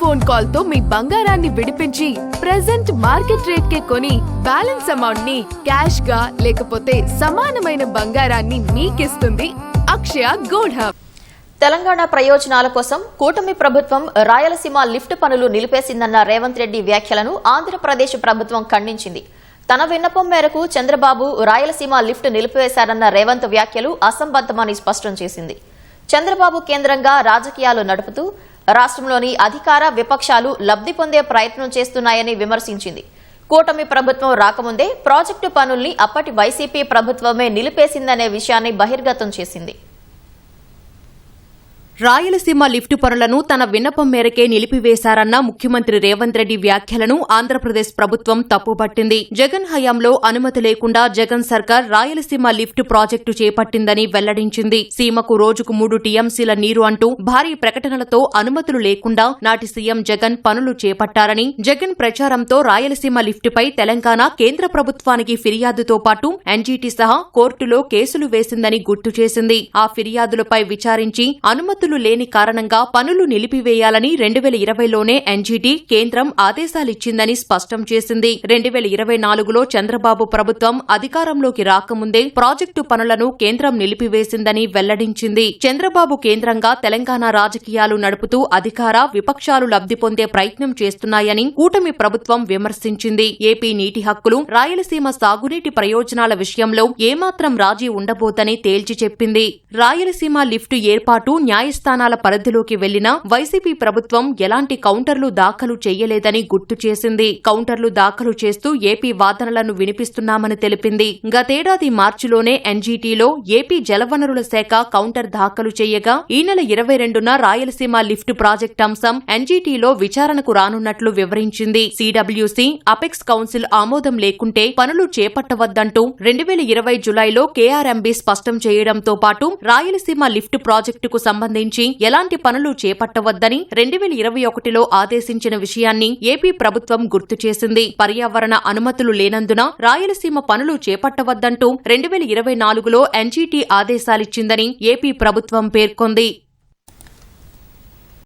Phone call తో మీ బంగారాన్ని విడిపించి ప్రెజెంట్ మార్కెట్ రేట్ కే కొని బ్యాలెన్స్ అమౌంట్ ని క్యాష్ గా లేకపోతే సమానమైన బంగారాన్ని మీకిస్తుంది అక్షయ గోల్డ్ హబ్. తెలంగాణ ప్రయోజనాల కోసం కూటమి ప్రభుత్వం రాయలసీమ లిఫ్ట్ పనులు నిలిపేసిందన్న రేవంత్ రెడ్డి వ్యాఖ్యలను ఆంధ్రప్రదేశ్ ప్రభుత్వం ఖండించింది. తన విన్నపం మేరకు చంద్రబాబు రాయలసీమ లిఫ్ట్ నిలిపివేశారన్న రేవంత్ వ్యాఖ్యలు అసంబద్దమని స్పష్టం చేసింది. చంద్రబాబు కేంద్రంగా రాజకీయాలు నడుపుతూ రాష్ట్రంలోని అధికార విపక్షాలు లబ్ధి పొందే ప్రయత్నం చేస్తున్నాయని విమర్శించింది. కూటమి ప్రభుత్వం రాకముందే ప్రాజెక్టు పనుల్ని అప్పటి వైసీపీ ప్రభుత్వమే నిలిపేసిందనే విషయాన్ని బహిర్గతం చేసింది. రాయలసీమ లిఫ్టు పనులను తన విన్నపం మేరకే నిలిపివేశారన్న ముఖ్యమంత్రి రేవంత్ రెడ్డి వ్యాఖ్యలను ఆంధ్రప్రదేశ్ ప్రభుత్వం తప్పుపట్టింది. జగన్ హయాంలో అనుమతి లేకుండా జగన్ సర్కార్ రాయలసీమ లిఫ్టు ప్రాజెక్టు చేపట్టిందని వెల్లడించింది. సీమకు రోజుకు 3 టీఎంసీల నీరు అంటూ భారీ ప్రకటనలతో అనుమతులు లేకుండా నాటి సీఎం జగన్ పనులు చేపట్టారని, జగన్ ప్రచారంతో రాయలసీమ లిఫ్టుపై తెలంగాణ కేంద్ర ప్రభుత్వానికి ఫిర్యాదుతో పాటు ఎన్జీటీ సహా కోర్టులో కేసులు వేసిందని గుర్తు చేసింది. ఆ ఫిర్యాదులపై విచారించి అనుమతులు లేని కారణంగా పనులు నిలిపివేయాలని 2020లోనే ఎన్జీటీ కేంద్రం ఆదేశాలిచ్చిందని స్పష్టం చేసింది. 2024లో చంద్రబాబు ప్రభుత్వం అధికారంలోకి రాకముందే ప్రాజెక్టు పనులను కేంద్రం నిలిపివేసిందని వెల్లడించింది. చంద్రబాబు కేంద్రంగా తెలంగాణ రాజకీయాలు నడుపుతూ అధికార విపక్షాలు లబ్ధి పొందే ప్రయత్నం చేస్తున్నాయని కూటమి ప్రభుత్వం విమర్శించింది. ఏపీ నీటి హక్కులు, రాయలసీమ సాగునీటి ప్రయోజనాల విషయంలో ఏమాత్రం రాజీ ఉండబోదని తేల్చి చెప్పింది. రాయలసీమ లిఫ్టు ఏర్పాటు న్యాయస్థానాల పరిధిలోకి వెళ్లినా వైసీపీ ప్రభుత్వం ఎలాంటి కౌంటర్లు దాఖలు చేయలేదని గుర్తు చేసింది. కౌంటర్లు దాఖలు చేస్తూ ఏపీ వాదనలను వినిపిస్తున్నామని తెలిపింది. గతేడాది మార్చిలోనే ఎన్జీటీలో ఏపీ జలవనరుల శాఖ కౌంటర్ దాఖలు చేయగా ఈ నెల 22న రాయలసీమ లిఫ్టు ప్రాజెక్టు అంశం ఎన్జీటీలో విచారణకు రానున్నట్లు వివరించింది. సిడబ్ల్యూసీ, అపెక్స్ కౌన్సిల్ ఆమోదం లేకుంటే పనులు చేపట్టవద్దంటూ 2020 జులైలో కేఆర్ఎంబీ స్పష్టం చేయడంతో పాటు రాయలసీమ లిఫ్టు ప్రాజెక్టుకు సంబంధించి ఎలాంటి పనులు చేపట్టవద్దని 2021లో ఆదేశించిన విషయాన్ని ఏపీ ప్రభుత్వం గుర్తు చేసింది. పర్యావరణ అనుమతులు లేనందున రాయలసీమ పనులు చేపట్టవద్దంటూ 2024లో ఎన్జీటీ ఆదేశాలిచ్చిందని ఏపీ ప్రభుత్వం పేర్కొంది.